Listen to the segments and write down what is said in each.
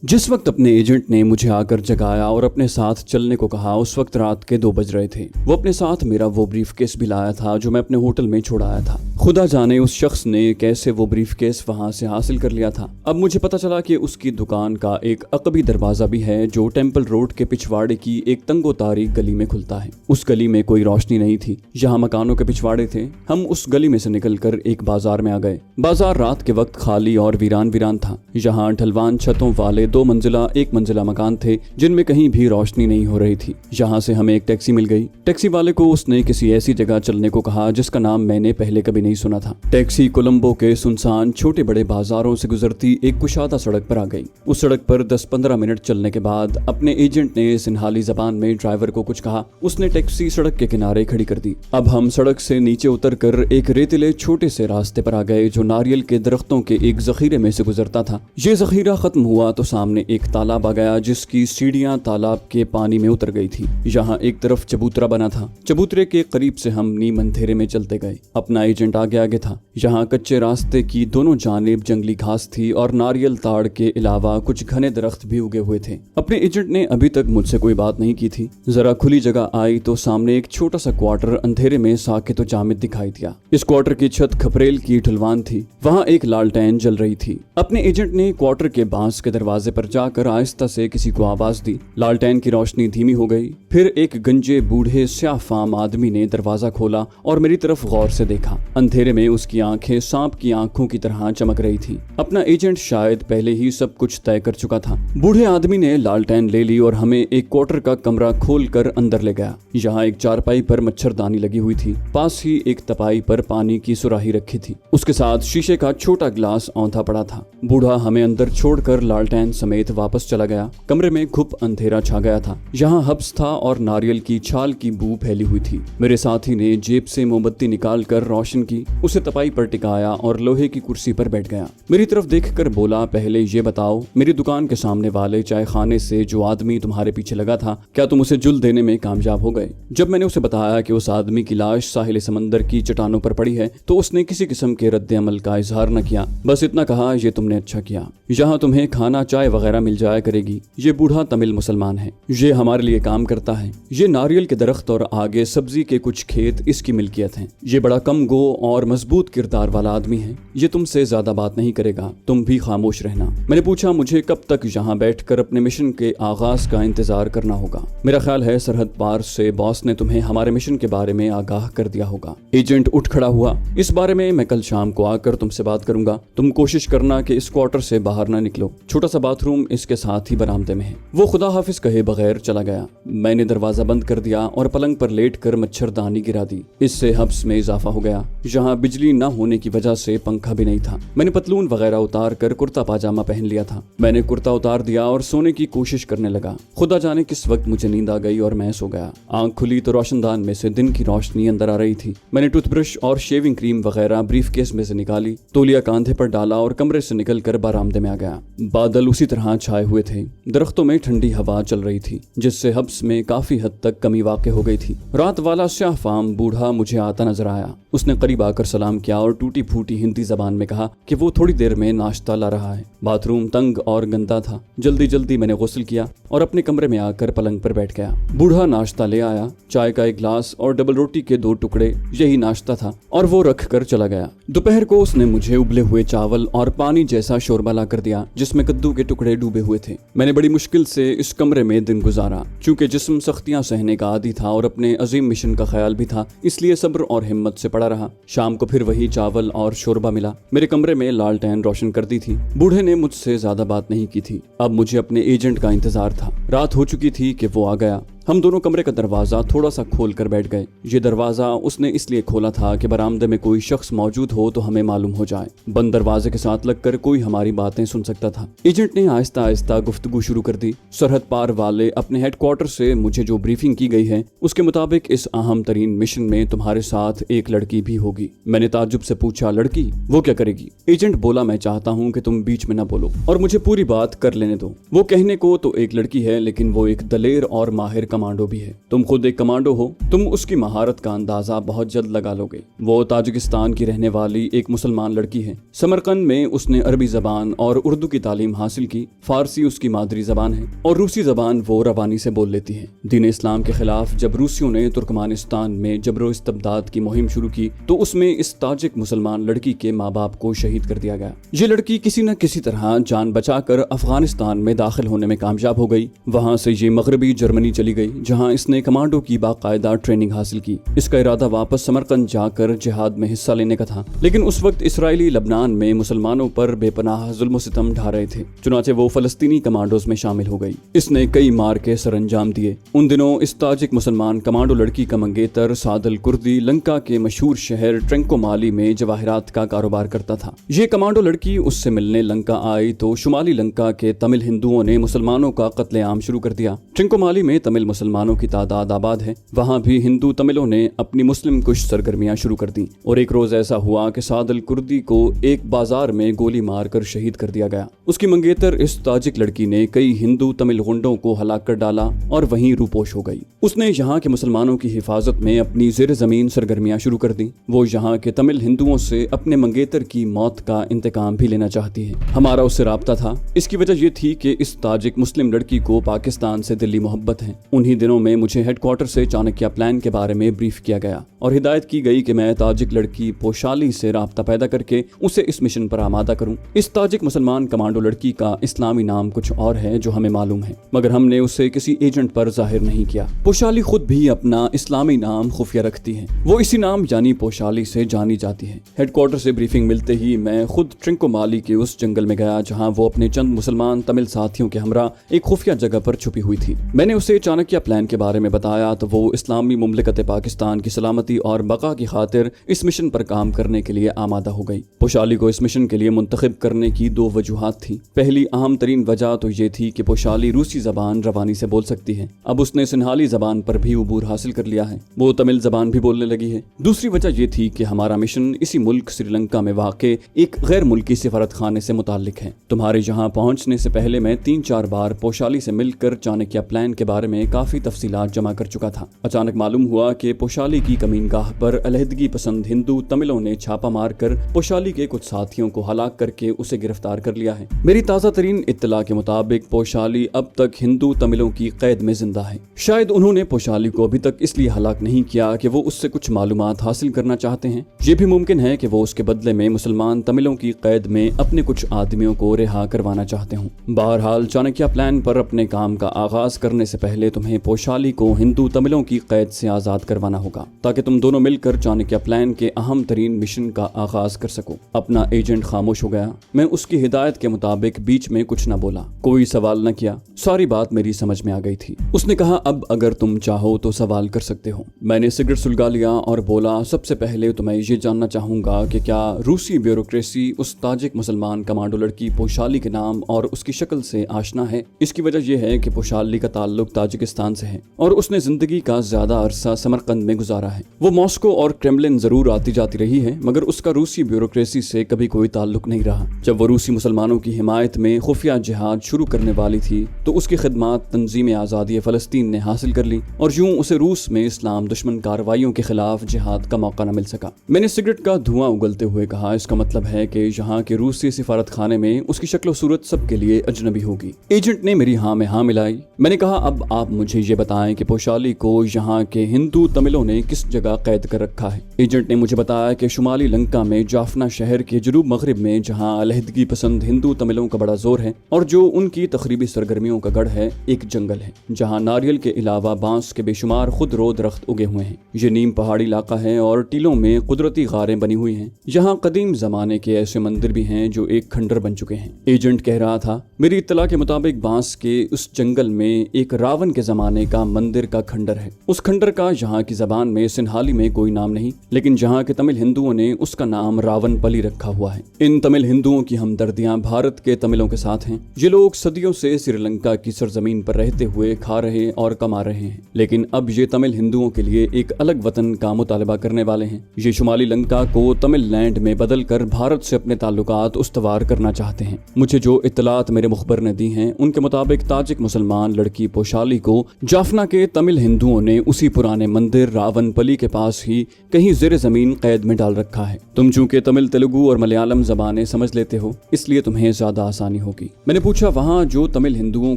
जिस वक्त अपने एजेंट ने मुझे आकर जगाया और अपने साथ चलने को कहा, उस वक्त रात के 2 बज रहे थे। वो अपने साथ मेरा वो ब्रीफकेस भी लाया था जो मैं अपने होटल में छोड़ाया था। खुदा जाने उस शख्स ने कैसे वो ब्रीफकेस वहां से हासिल कर लिया था। अब मुझे पता चला कि उसकी दुकान का एक अकबी दरवाजा भी है जो टेम्पल रोड के पिछवाड़े की एक तंगो तारीक गली में खुलता है। उस गली में कोई रोशनी नहीं थी, जहाँ मकानों के पिछवाड़े थे। हम उस गली में से निकलकर एक बाजार में आ गए। बाजार रात के वक्त खाली और वीरान वीरान था। यहाँ ढलवान छतों वाले 2 मंजिला 1 मंजिला मकान थे जिनमें कहीं भी रोशनी नहीं हो रही थी। यहाँ से हमें एक टैक्सी मिल गई। टैक्सी वाले को उसने किसी ऐसी जगह चलने को कहा जिसका नाम मैंने पहले कभी नहीं सुना था। टैक्सी कोलंबो के सुनसान छोटे बड़े बाजारों से गुजरती एक कुशादा सड़क पर आ गई। उस सड़क पर 10-15 मिनट चलने के बाद अपने एजेंट ने सिन्हाली जबान में ड्राइवर को कुछ कहा। उसने टैक्सी सड़क के किनारे खड़ी कर दी। अब हम सड़क से नीचे उतरकर एक रेतीले छोटे से रास्ते पर आ गए जो नारियल के दरख्तों के एक जखीरे में से गुजरता था। ये जखीरा खत्म हुआ तो सामने एक तालाब आ गया जिसकी सीढ़ियां तालाब के पानी में उतर गई थी। यहाँ एक तरफ चबूतरा बना था। चबूतरे के करीब से हम नीम अंधेरे में चलते गए। अपना एजेंट आगे आगे था। यहाँ कच्चे रास्ते की दोनों जानिब जंगली घास थी और नारियल ताड़ के अलावा कुछ घने दरख्त भी उगे हुए थे। अपने एजेंट ने अभी तक मुझसे कोई बात नहीं की थी। जरा खुली जगह आई तो सामने एक छोटा सा क्वार्टर अंधेरे में साकित और जामिद दिखाई दिया। इस क्वार्टर की छत खपरेल की ढलवान थी। वहाँ एक लालटेन जल रही थी। अपने एजेंट ने क्वार्टर के बांस के दरवाजे पर जाकर आहिस्ता से किसी को आवाज दी। लालटेन की रोशनी धीमी हो गई। फिर एक गंजे बूढ़े स्याह फाम आदमी ने दरवाजा खोला और मेरी तरफ गौर से देखा। अंधेरे में उसकी आंखें सांप की आंखों की तरह चमक रही थी। अपना एजेंट शायद पहले ही सब कुछ तय कर चुका था। बूढ़े आदमी ने लालटेन ले ली और हमें एक क्वार्टर का कमरा खोल कर अंदर ले गया। यहाँ एक चारपाई पर मच्छरदानी लगी हुई थी। पास ही एक तपाई पर पानी की सुराही रखी थी। उसके साथ शीशे का छोटा ग्लास औंधा पड़ा था। बूढ़ा हमें अंदर छोड़कर लालटेन समेत वापस चला गया। कमरे में घुप अंधेरा छा गया था। यहाँ हब्स था और नारियल की छाल की बू फैली हुई थी। मेरे साथी ने जेब से मोमबत्ती निकालकर रोशन की, उसे तपाई पर टिकाया और लोहे की कुर्सी पर बैठ गया। मेरी तरफ देखकर बोला, पहले ये बताओ, मेरी दुकान के सामने वाले चाय खाने से जो आदमी तुम्हारे पीछे लगा था, क्या तुम उसे जुल्द देने में कामयाब हो गए? जब मैंने उसे बताया कि उस आदमी की लाश साहिल समंदर की चट्टानों पर पड़ी है तो उसने किसी किस्म के रद्द अमल का इजहार न किया। बस इतना कहा, ये तुमने अच्छा किया। यहाँ तुम्हें खाना चाय वगैरह मिल जाया करेगी। ये बूढ़ा तमिल मुसलमान है। ये हमारे लिए काम करता है। ये नारियल के दरख्त और आगे सब्जी के कुछ खेत इसकी मिल्कियत हैं। ये बड़ा कम गो और मजबूत किरदार वाला आदमी है। ये तुमसे ज्यादा बात नहीं करेगा। तुम भी खामोश रहना। मैंने पूछा, मुझे कब तक यहाँ बैठकर अपने मिशन के आगाज का इंतजार करना होगा? मेरा ख्याल है सरहद पार से बॉस ने तुम्हें हमारे मिशन के बारे में आगाह कर दिया होगा। एजेंट उठ खड़ा हुआ। इस बारे में मैं कल शाम को आकर तुमसे बात करूंगा। तुम कोशिश करना कि इस क्वार्टर से बाहर ना निकलो। छोटा सा बाथरूम इसके साथ ही बरामदे में है। वो खुदा हाफिज कहे बगैर चला गया। मैंने दरवाजा बंद कर दिया और पलंग पर लेटकर मच्छरदानी गिरा दी। इससे हब्स में इजाफा हो गया। यहाँ बिजली न होने की वजह से पंखा भी नहीं था। मैंने पतलून वगैरह उतार कर कुर्ता पाजामा पहन लिया था। मैंने कुर्ता उतार दिया और सोने की कोशिश करने लगा। खुदा जाने किस वक्त मुझे नींद आ गई और मैं सो गया। आंख खुली तो रोशनदान में से दिन की रोशनी अंदर आ रही थी। मैंने टूथब्रश और शेविंग क्रीम वगैरह ब्रीफकेस में से निकाली, तौलिया कांधे पर डाला और कमरे से निकलकर बरामदे में आ गया। बादल उसी तरह छाए हुए थे। दरख्तों में ठंडी हवा चल रही थी जिससे हब्स में काफी हद तक कमी वाक़ हो गई थी। रात वाला स्याह फाम बूढ़ा मुझे आता नजर आया। उसने करीब आकर सलाम किया और टूटी फूटी हिंदी जबान में कहा कि वो थोड़ी देर में नाश्ता ला रहा है। बाथरूम तंग और गंदा था। जल्दी जल्दी मैंने गुस्ल किया और अपने कमरे में आकर पलंग पर बैठ गया। बूढ़ा नाश्ता ले आया, चाय का एक गिलास और डबल रोटी के 2 टुकड़े, यही नाश्ता था, और वो रख कर चला गया। दोपहर को उसने मुझे उबले हुए चावल और पानी जैसा शोरबा ला कर दिया जिसमें कद्दू के टुकड़े डूबे हुए थे। मैंने बड़ी मुश्किल से इस कमरे में दिन गुजारा। चूंकि जिस्म सख्तियां सहने का आदी था और अपने अजीम मिशन का ख्याल भी था, इसलिए सब्र और हिम्मत से पड़ा रहा। शाम को फिर वही चावल और शोरबा मिला। मेरे कमरे में लालटेन रोशन कर दी थी। बूढ़े ने मुझसे ज्यादा बात नहीं की थी। अब मुझे अपने एजेंट का इंतजार था। रात हो चुकी थी कि वो आ गया। हम दोनों कमरे का दरवाजा थोड़ा सा खोल कर बैठ गए। ये दरवाजा उसने इसलिए खोला था कि बरामदे में कोई शख्स मौजूद हो तो हमें मालूम हो जाए। बंद दरवाजे के साथ लगकर कोई हमारी बातें सुन सकता था। एजेंट ने आहिस्ता आहिस्ता गुफ्तगू शुरू कर दी। सरहद पार वाले अपने हेडक्वार्टर से मुझे जो ब्रीफिंग की गई है उसके मुताबिक इस अहम तरीन मिशन में तुम्हारे साथ एक लड़की भी होगी। मैंने ताज्जुब से पूछा, लड़की? वो क्या करेगी? एजेंट बोला, मैं चाहता हूँ कि तुम बीच में न बोलो और मुझे पूरी बात कर लेने दो। वो कहने को तो एक लड़की है, लेकिन वो एक दलेर और माहिर कमांडो भी है। तुम खुद एक कमांडो हो। तुम उसकी महारत का अंदाजा बहुत जल्द लगा लोगे। वो ताजिकिस्तान की रहने वाली एक मुसलमान लड़की है। समरकंद में उसने अरबी जबान और उर्दू की तालीम हासिल की। फारसी उसकी मादरी जबान है और रूसी जबान वो रवानी से बोल लेती है। दीन इस्लाम के खिलाफ जब रूसियों ने तुर्कमानिस्तान में जबरो इस्तबदाद की मुहिम शुरू की तो उसमें इस ताजिक मुसलमान लड़की के माँ बाप को शहीद कर दिया गया। ये लड़की किसी न किसी तरह जान बचाकर अफगानिस्तान में दाखिल होने में कामयाब हो गई। वहाँ से ये मगरबी जर्मनी चली गई, जहाँ इसने कमांडो की बाकायदा ट्रेनिंग हासिल की। इसका इरादा वापस समरकंद जाकर जिहाद में हिस्सा लेने का था, लेकिन उस वक्त इसराइली लबनान में मुसलमानों पर बेपनाह जुल्म सितम ढा रहे थे। चुनाचे वो फलस्तीनी कमांडोज में शामिल हो गई। इसने कई मार के सरंजाम दिए। उन दिनों इस ताजिक मुसलमान कमांडो लड़की का मंगेतर सादल कुर्दी लंका के मशहूर शहर ट्रेंकोमाली में जवाहरात का कारोबार करता था। ये कमांडो लड़की उससे मिलने लंका आई तो शुमाली लंका के तमिल हिंदुओं ने मुसलमानों का कत्लेआम शुरू कर दिया। ट्रेंकोमाली में तमिल मुसलमानों की तादाद आबाद है। वहाँ भी हिंदू तमिलों ने अपनी मुस्लिम कुश सरगर्मियां शुरू कर दी और एक रोज ऐसा हुआ कि सादल कुर्दी को एक बाजार में गोली मारकर शहीद कर दिया गया। उसकी मंगेतर इस ताजिक लड़की ने कई हिंदू तमिल गुंडों को हलाक कर डाला और वहीं रूपोश हो गई। उसने यहाँ के मुसलमानों की हिफाजत में अपनी ज़ेर ज़मीन सरगर्मियां शुरू कर दी। वो यहाँ के तमिल हिंदुओं से अपने मंगेतर की मौत का इंतकाम भी लेना चाहती है। हमारा उससे राब्ता था। इसकी वजह ये थी कि इस ताजिक मुस्लिम लड़की को पाकिस्तान से दिल्ली मोहब्बत है। उन्हीं दिनों में मुझे हेडक्वार्टर से चाणक्य प्लान के बारे में ब्रीफ किया गया और हिदायत की गई कि मैं ताजिक लड़की पोशाली से राब्ता पैदा करके उसे इस मिशन पर आमादा करूं। इस ताजिक मुसलमान कमांडो लड़की का इस्लामी नाम कुछ और है जो हमें मालूम है, मगर हमने उसे किसी एजेंट पर जाहिर नहीं किया। पोशाली खुद भी अपना इस्लामी नाम खुफिया रखती है। वो इसी नाम यानी पोशाली से जानी जाती है। हेडक्वार्टर से ब्रीफिंग मिलते ही मैं खुद ट्रिंकोमाली के उस जंगल में गया जहाँ वो अपने चंद मुसलमान तमिल साथियों के हमरा एक खुफिया जगह पर छुपी हुई थी। मैंने उसे चाणक्य प्लान के बारे में बताया तो वो इस्लामी मुमलिकत पाकिस्तान की सलामती और बका की खातिर इस मिशन पर काम करने के लिए आमादा हो गई। पोशाली को इस मिशन के लिए मुंतखब करने की दो वजूहात थी। पहली अहम तरीन वजह तो ये थी कि पोशाली रूसी जबान रवानी से बोल सकती है। अब उसने सिन्हाली जबान पर भी उबूर हासिल कर लिया है। वो तमिल जबान भी बोलने लगी है। दूसरी वजह ये थी कि हमारा मिशन इसी मुल्क श्रीलंका में वाक़े एक गैर मुल्की सिफारत खाने से मुताल्लिक है। तुम्हारे यहाँ पहुँचने से पहले मैं 3-4 बार पोशाली से मिलकर चाणक्य प्लान के बारे में काफी तफसीलात जमा कर चुका था। अचानक मालूम हुआ कि पोशाली की कमीनगाह पर अलहदगी पसंद हिंदू तमिलों ने छापा मारकर पोशाली के कुछ साथियों को हलाक करके उसे गिरफ्तार कर लिया है। मेरी ताज़ा तरीन इत्तला के मुताबिक पोशाली अब तक हिंदू तमिलों की कैद में जिंदा है। शायद उन्होंने पोशाली को अभी तक इसलिए हलाक नहीं किया कि वो उससे कुछ मालूमात हासिल करना चाहते हैं। ये भी मुमकिन है कि वो उसके बदले में मुसलमान तमिलों की कैद में अपने कुछ आदमियों को रिहा करवाना चाहते हों। बहरहाल चाणक्य प्लान पर अपने काम का आगाज करने से पहले तुम्हें पोशाली को हिंदू तमिलों की कैद से आजाद करवाना होगा ताकि तुम दोनों मिलकर चाणक्य प्लान के अहम तरीन मिशन का आगाज कर सको। अपना एजेंट खामोश हो गया। मैं उसकी हिदायत के मुताबिक बीच में कुछ न बोला, कोई सवाल न किया। सारी बात मेरी समझ में आ गई थी। उसने कहा, अब अगर तुम चाहो तो सवाल कर सकते हो। मैंने सिगरेट सुलगा लिया और बोला, सबसे पहले तो मैं ये जानना चाहूंगा कि क्या रूसी ब्यूरोक्रेसी उस ताजिक मुसलमान कमांडो लड़की पोशाली के नाम और उसकी शक्ल से आशना है? इसकी वजह यह है कि पोशाली का ताल्लुक ताजिकिस्तान से है और उसने जिंदगी का ज्यादा अरसा समरकंद में गुजारा है। वो मॉस्को और क्रेमलिन जरूर आती जाती रही है, मगर उसका रूसी ब्यूरोक्रेसी से कभी कोई ताल्लुक नहीं रहा। जब वो रूसी मुसलमानों की हिमायत में खुफिया जिहाद शुरू करने वाली थी तो उसकी खिदमात तंजीम आज़ादी फ़लस्तीन ने हासिल कर ली और यूं उसे रूस में इस्लाम दुश्मन कार्रवाइयों के खिलाफ जिहाद का मौका न मिल सका। मैंने सिगरेट का धुआं उगलते हुए कहा, इसका मतलब है कि यहाँ के रूसी सिफारत खाने में उसकी शक्ल सूरत सबके लिए अजनबी होगी। एजेंट ने मेरी हाँ में हाँ मिलाई। मैंने कहा, अब आप मुझे ये बताएं कि पोशाली को यहाँ के हिंदू तमिलों ने किस जगह कैद कर रखा है। एजेंट ने मुझे बताया कि शुमाली लंका में जाफना शहर के जनूब मगरिब में जहाँ अलहदगी पसंद हिंदू तमिलों का बड़ा जोर है और जो उनकी तकरीबी सरगर्मियों का गढ़ है, एक जंगल है जहाँ नारियल के अलावा बांस के बेशुमार खुदरो दरख्त उगे हुए हैं। ये नीम पहाड़ी इलाका है और टीलों में कुदरती गारें बनी हुई हैं। यहाँ कदीम जमाने के ऐसे मंदिर भी हैं जो एक खंडर बन चुके हैं। एजेंट कह रहा था, मेरी इत्तला के मुताबिक बांस के उस जंगल में एक रावण के जमाने का मंदिर का खंडर है। उस खंडर का यहाँ की जबान में सिन्हाली में कोई नाम नहीं, लेकिन जहाँ के तमिल हिंदुओं ने उसका नाम रावण पली रखा हुआ है। इन तमिल हिंदुओं की हमदर्दियां भारत के तमिलों के साथ हैं। ये लोग सदियों से श्रीलंका की सरजमीन पर रहते हुए खा रहे और कमा रहे हैं, लेकिन अब ये तमिल हिंदुओं के लिए एक अलग वतन का मुतालबा करने वाले हैं। ये शुमाली लंका को तमिल लैंड में बदल कर भारत से अपने ताल्लुकात उस्तवार करना चाहते हैं। मुझे जो इत्तलात मेरे मुखबर ने दी हैं उनके मुताबिक ताजिक मुसलमान लड़की पोशाली को जाफना के तमिल हिंदुओं ने उसी पुराने मंदिर रावनपली के पास ही कहीं ज़ेर ज़मीन कैद में डाल रखा है। तुम चूंकि तमिल, तेलुगु और मलयालम ज़बानें समझ लेते हो, इसलिए तुम्हें ज़्यादा आसानी होगी। मैंने पूछा, वहाँ जो तमिल हिंदुओं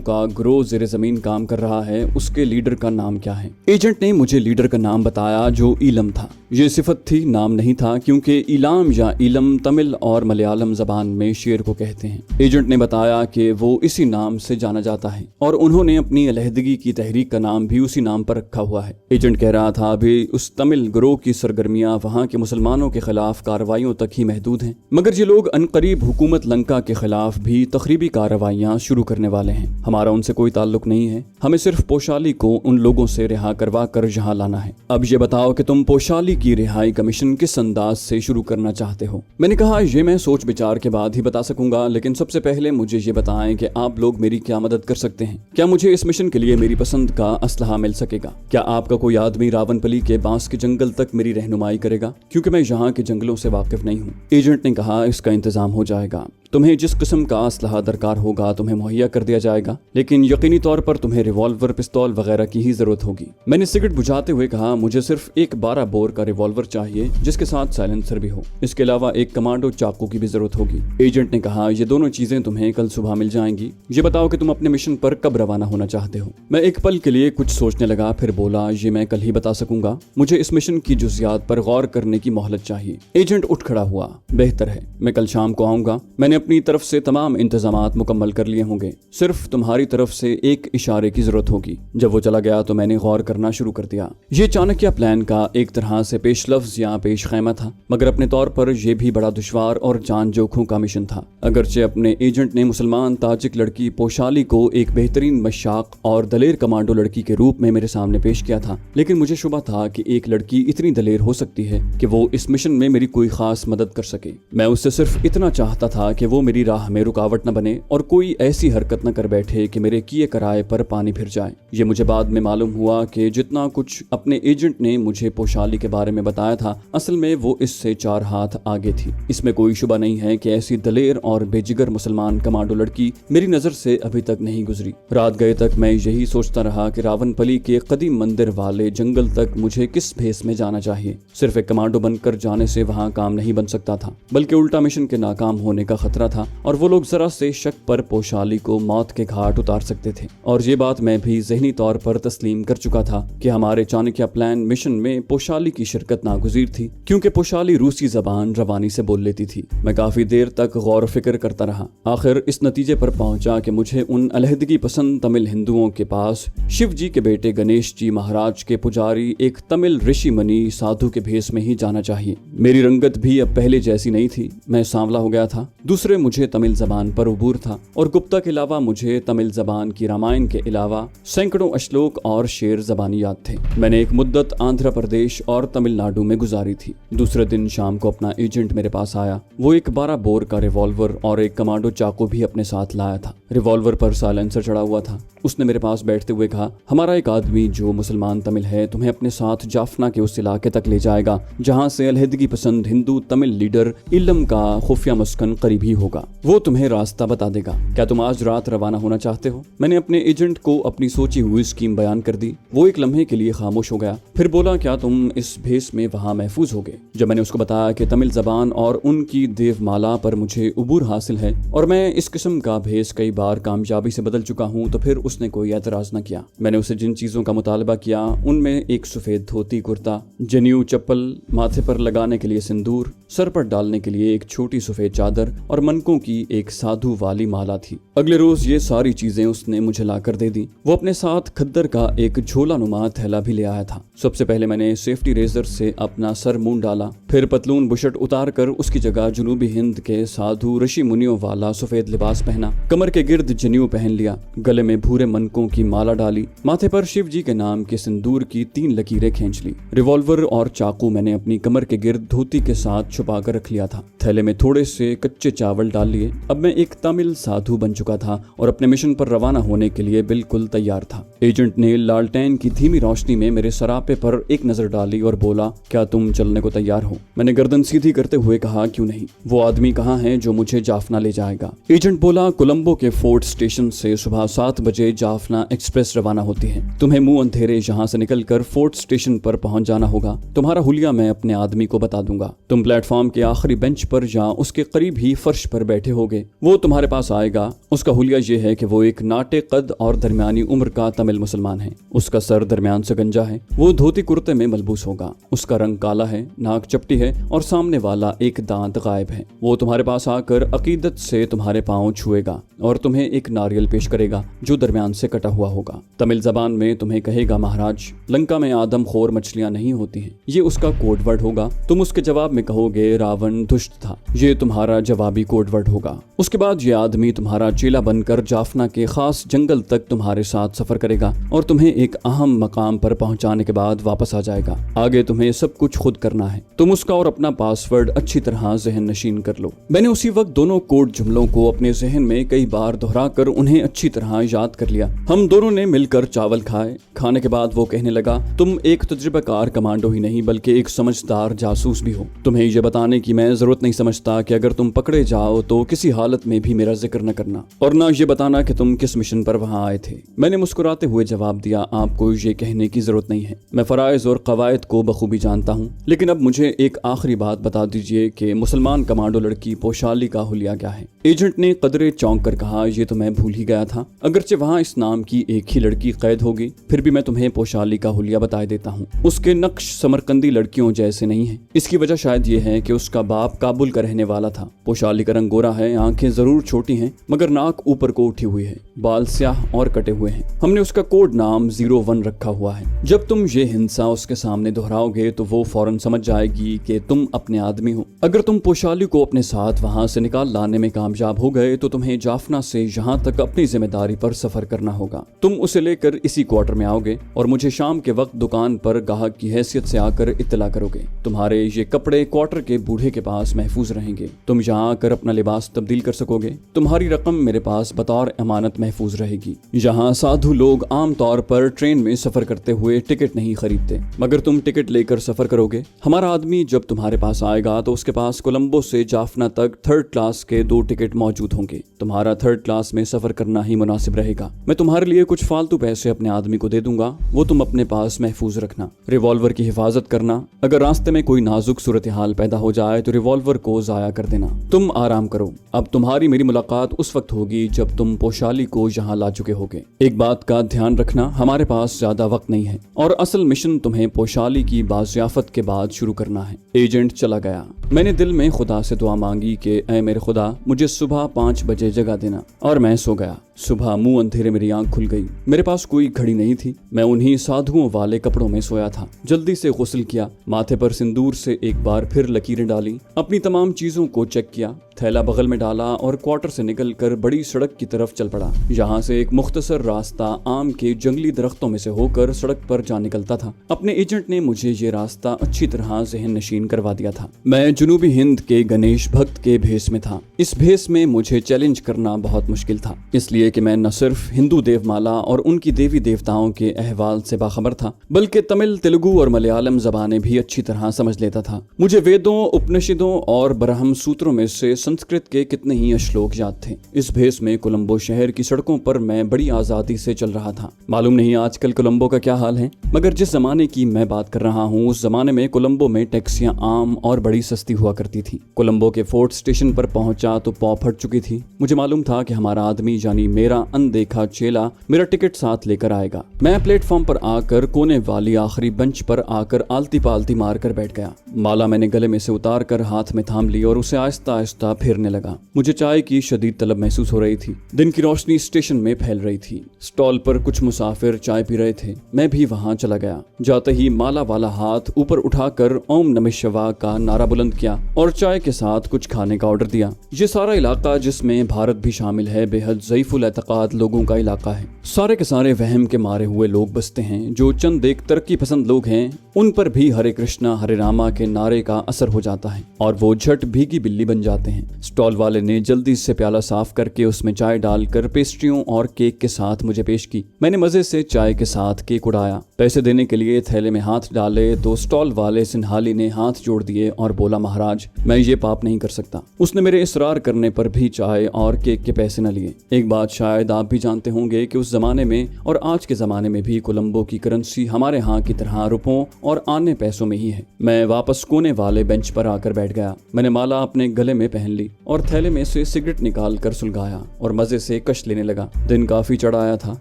का ग्रोह ज़ेर ज़मीन काम कर रहा है, उसके लीडर का नाम क्या है? एजेंट ने मुझे लीडर का नाम बताया, जो ईलम था। ये सिफत थी, नाम नहीं था, क्योंकि इलाम या इलम तमिल और मलयालम ज़बान में शेर को कहते हैं। एजेंट ने बताया कि वो इसी नाम से जाना जाता है और उन्होंने अपनी अलहदगी की तहरीक का नाम भी उसी नाम पर रखा हुआ है। एजेंट कह रहा था, अभी उस तमिल ग्रोह की सरगर्मियां वहां के मुसलमानों के खिलाफ कार्रवाइयों तक ही महदूद हैं, मगर ये लोग अनकरीब हुकूमत लंका के खिलाफ भी तखरीबी कार्रवाइयां शुरू करने वाले हैं। हमारा उनसे कोई ताल्लुक नहीं है, हमें सिर्फ पोशाली को उन लोगों से रिहा करवा कर यहाँ लाना है। अब ये बताओ कि तुम पोशाली की रिहाई का मिशन किस अंदाज से शुरू करना चाहते हो? मैंने कहा, ये मैं सोच विचार के बाद ही बता सकूंगा, लेकिन सबसे पहले मुझे ये बताएं कि आप लोग मेरी क्या मदद कर सकते हैं। क्या मुझे इस मिशन के लिए मेरी पसंद का असलहा मिल सकेगा? क्या आपका कोई आदमी रावनपली के बांस के जंगल तक मेरी रहनुमाई करेगा, क्योंकि मैं यहाँ के जंगलों से वाकिफ नहीं हूँ। एजेंट ने कहा, इसका इंतजाम हो जाएगा। तुम्हें जिस किस्म का असलहा दरकार होगा तुम्हें मुहैया कर दिया जाएगा, लेकिन यकीनी तौर पर तुम्हें रिवॉल्वर, पिस्तौल वगैरह की ही जरूरत होगी। मैंने सिगरेट बुझाते हुए कहा, मुझे सिर्फ एक 12 बोर का रिवॉल्वर चाहिए जिसके साथ साइलेंसर भी हो। इसके अलावा एक कमांडो चाकू की भी जरूरत होगी। एजेंट ने कहा, ये दोनों चीजें तुम्हें कल सुबह मिल जाएंगी। ये बताओ कि तुम अपने मिशन पर कब रवाना होना चाहते हो? मैं एक पल के लिए कुछ सोचने लगा, फिर बोला, ये मैं कल ही बता सकूंगा। मुझे इस मिशन की जुज़ियात पर गौर करने की मोहलत चाहिए। एजेंट उठ खड़ा हुआ, बेहतर है, मैं कल शाम को आऊंगा। मैंने अपनी तरफ से तमाम इंतजामात मुकम्मल कर लिए होंगे, सिर्फ तुम्हारी तरफ से एक इशारे की जरूरत होगी। जब वो चला गया तो मैंने गौर करना शुरू कर दिया। ये चाणक्य प्लान का एक तरह से पेश लफ्ज या पेश खैमा था, मगर अपने तौर पर यह भी बड़ा दुश्वार और जान जोखों का मिशन था। अगरचे अपने एजेंट ने मुसलमान ताजिक लड़की पोशाली को एक बेहतरीन मशाक और दलेर कमांडो लड़की के रूप में मेरे सामने पेश किया था, लेकिन मुझे शुबा था कि एक लड़की इतनी दलेर हो सकती है कि वो इस मिशन में मेरी कोई खास मदद कर सके। मैं उससे सिर्फ इतना चाहता था कि वो मेरी राह में रुकावट न बने और कोई ऐसी हरकत न कर बैठे कि मेरे किए कराए पर पानी फिर जाए। ये मुझे बाद में मालूम हुआ कि जितना कुछ अपने एजेंट ने मुझे पोशाली के बारे में बताया था, असल में वो इससे 4 हाथ आगे थी। इसमें कोई शुबा नहीं है कि ऐसी दलेर और बेजिगर मुसलमान कमांडो लड़की मेरी नजर से अभी तक नहीं गुजरी। रात गए तक मैं यही सोचता रहा कि रावनपली के कदीम मंदिर वाले जंगल तक मुझे किस भेस में जाना चाहिए। सिर्फ एक कमांडो बनकर जाने से वहाँ काम नहीं बन सकता था, बल्कि उल्टा मिशन के नाकाम होने का खतरा था और वो लोग जरा से शक पर पोशाली को मौत के घाट उतार सकते थे। और ये बात मैं भी ज़हनी तौर पर तस्लीम कर चुका था कि हमारे चाणक्य प्लान मिशन में पोशाली की शिरकत नागुज़ीर थी, क्योंकि पोशाली रूसी जबान रवानी से बोल लेती थी। मैं काफी देर तक गौर फिक्र करता रहा, आखिर इस नतीजे पर पहुंचा कि मुझे उन अलहदगी पसंद तमिल हिंदुओं के पास शिव जी के बेटे गणेश जी महाराज के पुजारी एक तमिल ऋषि मुनि साधु के भेस में ही जाना चाहिए। मेरी रंगत भी अब पहले जैसी नहीं थी, मैं सांवला हो गया था। दूसरे, मुझे तमिल जबान पर उबूर था और गुप्ता के अलावा मुझे तमिल जबान की रामायण के अलावा सैकड़ों अश्लोक और शेर जबानी याद थे। मैंने एक मुद्दत आंध्र प्रदेश और तमिलनाडु में गुजारी थी। दूसरे दिन शाम को अपना एजेंट मेरे पास आया। वो एक 12 बोर का रिवॉल्वर और एक कमांडो चाकू भी अपने साथ लाया था। रिवॉल्वर पर साइलेंसर चढ़ा हुआ था। उसने मेरे पास बैठते हुए कहा, हमारा एक आदमी जो मुसलमान तमिल है तुम्हें अपने साथ जाफना के उस इलाके तक ले जाएगा जहाँ से अलहदगी पसंद हिंदू तमिल लीडर इलम का खुफिया मस्कन करीब ही होगा। वो तुम्हें रास्ता बता देगा। क्या तुम आज रात रवाना होना चाहते हो? मैंने अपने एजेंट को अपनी सोची हुई स्कीम बयान कर दी। वो एक लम्हे के लिए खामोश हो गया, फिर बोला, क्या तुम इस भेस में वहाँ महफूज होगे? जब मैंने उसको बताया कि तमिल जबान और उनकी देवमाला पर मुझे उबूर हासिल है और मैं इस किस्म का भेस कई बार कामयाबी से बदल चुका हूँ, तो फिर उसने कोई एतराज न किया। मैंने उसे जिन चीजों का मुतालबा किया उनमें एक सफेद धोती कुर्ता, जनेऊ चप्पल, माथे पर लगाने के लिए सिंदूर, सर पर डालने के लिए एक छोटी सफेद चादर और मनकों की एक साधु वाली माला थी। अगले रोज ये सारी चीजें उसने मुझे लाकर दे दी। वो अपने साथ खद्दर का एक झोला नुमा थैला भी ले आया था। सबसे पहले मैंने सेफ्टी रेजर से अपना सर मूंड डाला, फिर पतलून बुशट उतार कर उसकी जगह जुनूबी हिंद के साधु ऋषि मुनियों वाला सफेद लिबास पहना, कमर के गिर्द जनेऊ पहन लिया, गले में भूरे मनकों की माला डाली, माथे पर शिव जी के नाम के सिंदूर की 3 लकीरें खींच ली। रिवॉल्वर और चाकू मैंने अपनी कमर के गिर्द धोती के साथ छुपा कर रख लिया था। थैले में थोड़े से कच्चे चावल चावल डाल लिए। अब मैं एक तमिल साधु बन चुका था और अपने मिशन पर रवाना होने के लिए बिल्कुल तैयार था। एजेंट ने लालटेन की धीमी रोशनी में मेरे सरापे पर एक नजर डाली और बोला, क्या तुम चलने को तैयार हो? मैंने गर्दन सीधी करते हुए कहा, क्यों नहीं। वो आदमी कहाँ है जो मुझे जाफना ले जाएगा? एजेंट बोला, कोलंबो के फोर्ट स्टेशन से सुबह 7 बजे जाफना एक्सप्रेस रवाना होती है। तुम्हें मुंह अंधेरे यहाँ से निकलकर फोर्ट स्टेशन पर पहुंच जाना होगा। तुम्हारा हुलिया मैं अपने आदमी को बता दूंगा। तुम प्लेटफॉर्म के आखिरी बेंच पर या उसके करीब ही फर्श पर बैठे होगे। वो तुम्हारे पास आएगा। उसका हुलिया ये है कि वो एक नाटे कद और दरमियानी उम्र का तमिल मुसलमान है। उसका सर दरमियान से गंजा है। वो धोती कुर्ते में मलबूस होगा। उसका रंग काला है, नाक चपटी है और सामने वाला एक दांत गायब है। वो तुम्हारे पास आकर अकीदत से तुम्हारे पांव छुएगा और तुम्हें एक नारियल पेश करेगा जो दरमियान से कटा हुआ होगा। तमिल जबान में तुम्हें कहेगा, महाराज, लंका में आदम खोर मछलियां नहीं होती हैं। ये उसका कोड वर्ड होगा। तुम उसके जवाब में कहोगे, रावण दुष्ट था। ये तुम्हारा जवाबी कोड वर्ड होगा। उसके बाद ये आदमी तुम्हारा चेला बनकर जाफना के खास जंगल तक तुम्हारे साथ सफर करेगा और तुम्हें एक अहम मकाम पर पहुंचाने के बाद वापस आ जाएगा। आगे तुम्हें सब कुछ खुद करना है। तुम उसका और अपना पासवर्ड अच्छी तरह जहन नशीन कर लो। मैंने उसी वक्त दोनों कोड जुमलों को अपने जहन में कई बार दोहराकर उन्हें अच्छी तरह याद कर लिया। हम दोनों ने मिलकर चावल खाए। खाने के बाद वो कहने लगा, तुम एक तजुर्बेकार कमांडो ही नहीं बल्कि एक समझदार जासूस भी हो। तुम्हें ये बताने की मैं जरूरत नहीं समझता कि अगर तुम पकड़े जाओ तो किसी हालत में भी मेरा जिक्र न करना और ना ये बताना कि तुम किस मिशन पर वहां आए थे। मैंने मुस्कुराते हुए जवाब दिया, आपको ये कहने की जरूरत नहीं है। मैं फराइज और कवायद को बखूबी जानता हूँ। लेकिन अब मुझे एक आखिरी बात बता दीजिए कि मुसलमान कमांडो लड़की पोशाली का हुलिया क्या है? एजेंट ने कदरे चौंक कर कहा, ये तो मैं भूल ही गया था। अगरचे वहाँ इस नाम की एक ही लड़की कैद होगी, फिर भी मैं तुम्हें पोशाली का हुलिया बता देता हूँ। उसके नक्श समरकंदी लड़कियों जैसे नहीं है। इसकी वजह शायद ये है कि उसका बाप काबुल का रहने वाला था। पोशाली का रंग गोरा है, आंखें जरूर छोटी हैं मगर नाक ऊपर को उठी हुई है, बाल स्याह और कटे हुए हैं। हमने उसका कोड नाम 01 रखा हुआ है। जब तुम ये हिंसा उसके सामने दोहराओगे तो वो फौरन समझ जाएगी कि तुम अपने आदमी हो। अगर तुम पोशाली को अपने साथ वहां से निकाल लाने में कामयाब हो गए तो तुम्हें जाफना से यहाँ तक अपनी जिम्मेदारी पर सफर करना होगा। तुम उसे लेकर इसी क्वार्टर में आओगे और मुझे शाम के वक्त दुकान पर ग्राहक की हैसियत से आकर इत्तला करोगे। तुम्हारे ये कपड़े क्वार्टर के बूढ़े के पास महफूज रहेंगे। तुम यहाँ आकर अपना लिबास तब्दील कर सकोगे। तुम्हारी रकम मेरे पास बतौर अमानत महफूज रहेगी। यहाँ साधु लोग आम तौर पर ट्रेन में सफर करते हुए टिकट नहीं खरीदते, मगर तुम टिकट लेकर सफर करोगे। हमारा आदमी जब तुम्हारे पास आएगा तो उसके पास कोलंबो से जाफना तक 3rd क्लास के 2 टिकट मौजूद होंगे। तुम्हारा 3rd क्लास में सफर करना ही मुनासिब रहेगा। मैं तुम्हारे लिए कुछ फालतू पैसे अपने आदमी को दे दूंगा, वो तुम अपने पास महफूज रखना। रिवॉल्वर की हिफाजत करना। अगर रास्ते में कोई नाजुक सूरत हाल पैदा हो जाए तो रिवॉल्वर को जाया कर देना। तुम आराम करो। अब तुम्हारी मेरी मुलाकात उस वक्त होगी जब तुम पोशाली को यहाँ ला चुके होगे। एक बात का ध्यान रखना, हमारे पास ज्यादा वक्त नहीं है और असल मिशन तुम्हें पोशाली की बाज़ियाफत के बाद शुरू करना है। एजेंट चला गया। मैंने दिल में खुदा से दुआ मांगी कि ऐ मेरे खुदा, मुझे सुबह 5 बजे जगा देना, और मैं सो गया। सुबह मुंह अंधेरे मेरी आंख खुल गई। मेरे पास कोई घड़ी नहीं थी। मैं उन्हीं साधुओं वाले कपड़ों में सोया था। जल्दी से गुस्ल किया, माथे पर सिंदूर से एक बार फिर लकीरें डाली, अपनी तमाम चीजों को चेक किया, थैला बगल में डाला और क्वार्टर से निकलकर बड़ी सड़क की तरफ चल पड़ा। यहाँ से एक मुख्तसर रास्ता आम के जंगली दरख्तों में से होकर सड़क पर जा निकलता था। अपने एजेंट ने मुझे ये रास्ता अच्छी तरह ज़हन नशीन करवा दिया था। मैं जनूबी हिंद के गणेश भक्त के भेष में था। इस भेष में मुझे चैलेंज करना बहुत मुश्किल था, इसलिए कि मैं न सिर्फ हिंदू देवमाला और उनकी देवी देवताओं के अहवाल से बाखबर था, बल्कि तमिल, तेलुगु और मलयालम जबानें भी अच्छी तरह समझ लेता था। मुझे वेदों, उपनिषदों और ब्रह्म सूत्रों में से संस्कृत के कितने ही श्लोक याद थे। इस भेष में कोलंबो शहर की सड़कों पर मैं बड़ी आजादी से चल रहा था। मालूम नहीं आजकल कोलंबो का क्या हाल है, मगर जिस जमाने की मैं बात कर रहा हूँ उस जमाने में कोलंबो में टैक्सियां आम और बड़ी सस्ती हुआ करती थी। कोलंबो के फोर्ट स्टेशन पर पहुंचा तो पौ फट चुकी थी। मुझे मालूम था कि हमारा आदमी यानी मेरा अनदेखा चेला मेरा टिकट साथ लेकर आएगा। मैं प्लेटफॉर्म पर आकर कोने वाली आखिरी बेंच पर आकर आलती पालती मार कर बैठ गया। माला मैंने गले में से उतार कर हाथ में थाम ली और उसे आहिस्ता आहिस्ता फेरने लगा। मुझे चाय की शदीद तलब महसूस हो रही थी। दिन की रोशनी स्टेशन में फैल रही थी। स्टॉल पर कुछ मुसाफिर चाय पी रहे थे। मैं भी वहां चला गया। जाते ही माला वाला हाथ ऊपर उठाकर ओम नमः शिवाय का नारा बुलंद किया और चाय के साथ कुछ खाने का ऑर्डर दिया। ये सारा इलाका, जिसमें भारत भी शामिल है, बेहद ज़ईफुल एतकाद लोगों का इलाका है। सारे के सारे वहम के मारे हुए लोग बसते हैं। जो चंद एक तरक्की पसंद लोग हैं उन पर भी हरे कृष्णा हरे रामा के नारे का असर हो जाता है और वो झट भीगी बिल्ली बन जाते हैं। स्टॉल वाले ने जल्दी से प्याला साफ करके उसमें चाय डालकर पेस्ट्रियों और केक के साथ मुझे पेश की। मैंने मजे से चाय के साथ केक उड़ाया। पैसे देने के लिए थैले में हाथ डाले तो स्टॉल वाले सिन्हाली ने हाथ जोड़ दिए और बोला, महाराज मैं ये पाप नहीं कर सकता। उसने मेरे इसरार करने पर भी चाय और केक के पैसे न लिए। एक बात शायद आप भी जानते होंगे कि उस जमाने में और आज के जमाने में भी कोलंबो की करेंसी हमारे यहाँ की तरह रुपयों और आने पैसों में ही है। मैं वापस कोने वाले बेंच पर आकर बैठ गया। मैंने माला अपने गले में पहन ली और थैले में से सिगरेट निकाल कर सुलगाया और मजे से कश लेने लगा। दिन काफी चढ़ाया था।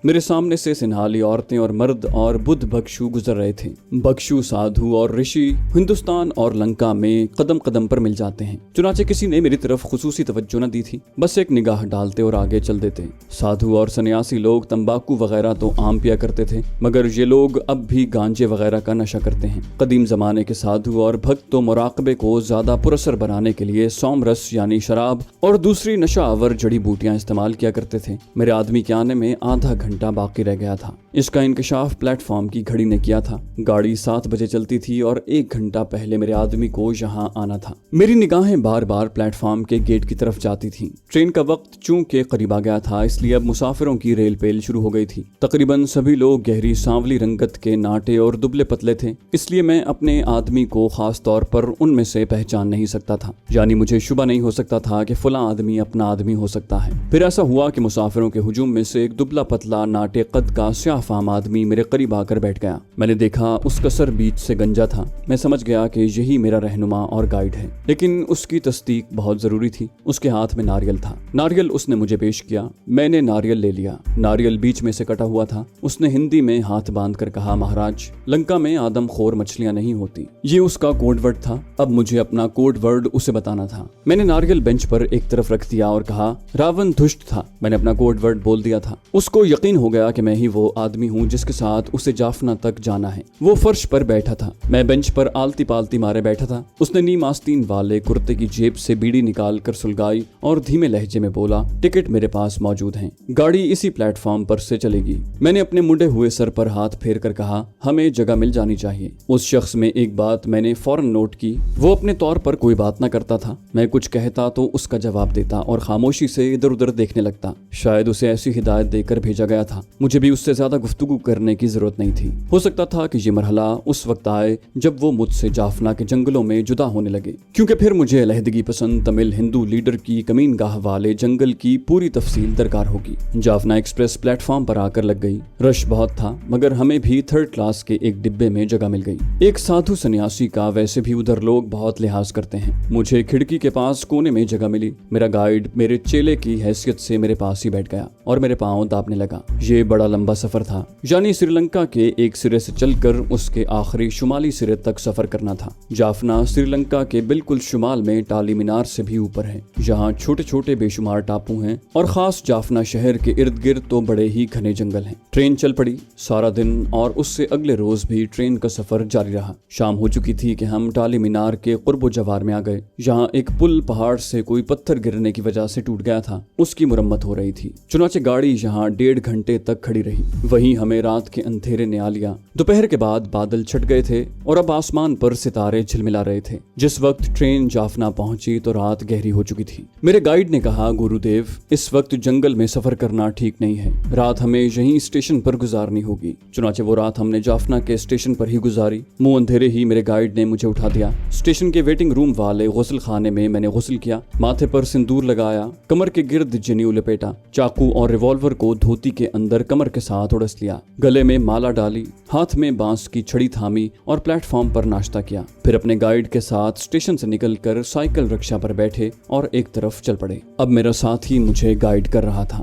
मेरे सामने से सिन्हाली औरतें और मर्द और बुद्ध भक्षु गुजर रहे थे। भक्षु, साधु और ऋषि हिंदुस्तान और लंका में कदम कदम पर मिल जाते हैं। चुनाचे किसी ने मेरी तरफ खुसूसी तवज्जो न दी थी, बस एक निगाह डालते और आगे चल देते। साधु और सन्यासी लोग तंबाकू वगैरह तो आम पिया करते थे, मगर ये लोग अब भी गांजे वगैरह का नशा करते हैं। कदीम जमाने के साधु और भक्त तो मुराकबे को ज्यादा पुरअसर बनाने के लिए सोमरस यानी शराब और दूसरी नशावर जड़ी बूटियां इस्तेमाल किया करते थे। मेरे आदमी के आने में आधा घंटा बाकी रह गया था। इसका इंकशाफ प्लेटफॉर्म की घड़ी ने किया था। गाड़ी 7 बजे चलती थी और 1 घंटा पहले मेरे आदमी को यहाँ आना था। मेरी निगाहें बार बार प्लेटफॉर्म के गेट की तरफ जाती थी। ट्रेन का वक्त चूंकि करीब आ गया था, इसलिए अब मुसाफिरों की रेल पेल शुरू हो गई थी। तकरीबन सभी लोग गहरी सांवली रंगत के, नाटे और दुबले पतले थे, इसलिए मैं अपने आदमी को खास तौर पर उनमें से पहचान नहीं सकता था। यानी मुझे शुबा नहीं हो सकता था कि फला आदमी अपना आदमी हो सकता है। फिर ऐसा हुआ कि मुसाफिरों के हुजूम में से एक दुबला पतला नाटे कद का स्याफाम आदमी मेरे करीब आकर बैठ गया। मैंने देखा उसका सर बीच से गंजा था। मैं समझ गया कि यही मेरा रहनुमा और गाइड है, लेकिन उसकी तस्दीक बहुत जरूरी थी। उसके हाथ में नारियल था। नारियल उसने मुझे पेश किया। मैंने नारियल ले लिया। नारियल बीच में से कटा हुआ था। उसने हिंदी में हाथ बांध कर कहा, महाराज लंका में आदमखोर मछलियां नहीं होती। ये उसका कोड वर्ड था। अब मुझे अपना कोड वर्ड उसे बताना था। मैंने नारियल बेंच पर एक तरफ रख दिया और कहा, रावण दुष्ट था। मैंने अपना कोड वर्ड बोल दिया था। उसको यकीन हो गया कि मैं ही वो आदमी हूँ जिसके साथ उसे जाफना तक जाना है। वो फर्श पर बैठा था। मैं बेंच पर आलती पालती मारे बैठा था। उसने नीम आस्तीन वाले कुर्ते की जेब से बीड़ी निकाल कर सुलगाई और धीमे लहजे में बोला, टिकट मेरे पास मौजूद हैं। गाड़ी इसी प्लेटफॉर्म पर से चलेगी। मैंने अपने मुंडे हुए सर पर हाथ फेर कर कहा, हमें जगह मिल जानी चाहिए। उस शख्स में एक बात मैंने फौरन नोट की। वो अपने तौर पर कोई बात न करता था। मैं कुछ कहता तो उसका जवाब देता और खामोशी से इधर उधर देखने लगता। शायद उसे ऐसी हिदायत देकर भेजा गया था। मुझे भी उससे ज्यादा गुफ्तगू करने की जरूरत नहीं थी। हो सकता था कि ये मरहला उस वक्त आए जब वो मुझसे जाफना के जंगलों में जुदा होने लगे, क्योंकि फिर मुझे अलहदगी पसंद तमिल हिंदू लीडर की कमीन गाह वाले जंगल की पूरी तफसील दरकार होगी। जाफना एक्सप्रेस प्लेटफॉर्म पर आकर लग गई। रश बहुत था, मगर हमें भी 3rd क्लास के एक डिब्बे में जगह मिल गई। एक साधु सन्यासी का वैसे भी उधर लोग बहुत लिहाज करते हैं। मुझे खिड़की के पास कोने में जगह मिली। मेरा गाइड मेरे चेले की हैसियत से मेरे पास ही बैठ गया और मेरे पांव दाबने लगा। ये बड़ा लंबा सफर था, यानी श्रीलंका के एक सिरे से चलकर उसके आखिरी शुमाली सिरे तक सफर करना था। जाफना श्रीलंका के बिल्कुल शुमाल में टाली मीनार से भी ऊपर है। यहाँ छोटे छोटे बेशुमार टापू हैं और खास जाफना शहर के इर्द गिर्द तो बड़े ही घने जंगल हैं। ट्रेन चल पड़ी। सारा दिन और उससे अगले रोज भी ट्रेन का सफर जारी रहा। शाम हो चुकी थी कि हम टाली मीनार के कुर्बो जवार में आ गए। यहाँ एक पुल पहाड़ से कोई पत्थर गिरने की वजह से टूट गया था। उसकी मुरम्मत हो रही थी। चुनाचे गाड़ी यहाँ 1.5 घंटे तक खड़ी रही। वहीं हमें रात के अंधेरे ने आ लिया। दोपहर के बाद बादल छट गए थे और अब आसमान पर सितारे झिलमिला रहे थे। जिस वक्त ट्रेन जाफना पहुंची तो रात गहरी हो चुकी थी। मेरे गाइड ने कहा, गुरुदेव इस वक्त जंगल में सफर करना ठीक नहीं है। रात हमें यहीं स्टेशन पर गुजारनी होगी। चुनाचे वो रात हमने जाफना के स्टेशन पर ही गुजारी। मुंह अंधेरे ही मेरे गाइड ने मुझे उठा दिया। स्टेशन के वेटिंग रूम वाले गुस्ल खाने में मैंने गुस्ल किया। माथे पर सिंदूर लगाया। कमर के गिर्द जनेऊ लपेटा। चाकू और रिवॉल्वर को धोती के अंदर कमर के साथ उड़स लिया। गले में माला डाली। हाथ में बांस की छड़ी थामी और प्लेटफॉर्म पर नाश्ता किया। फिर अपने गाइड के साथ स्टेशन से निकलकर साइकिल रिक्शा पर बैठे और एक तरफ चल पड़े। अब मेरा साथी मुझे गाइड कर रहा था।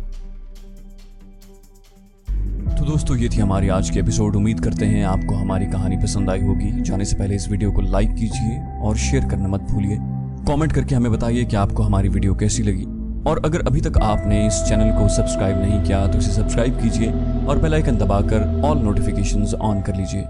तो दोस्तों, ये थी हमारी आज की एपिसोड। उम्मीद करते हैं आपको हमारी कहानी पसंद आई होगी। जाने से पहले इस वीडियो को लाइक कीजिए और शेयर करना मत भूलिए। कमेंट करके हमें बताइए कि आपको हमारी वीडियो कैसी लगी। और अगर अभी तक आपने इस चैनल को सब्सक्राइब नहीं किया तो इसे सब्सक्राइब कीजिए और बेल आइकन दबाकर ऑल नोटिफिकेशंस ऑन कर लीजिए।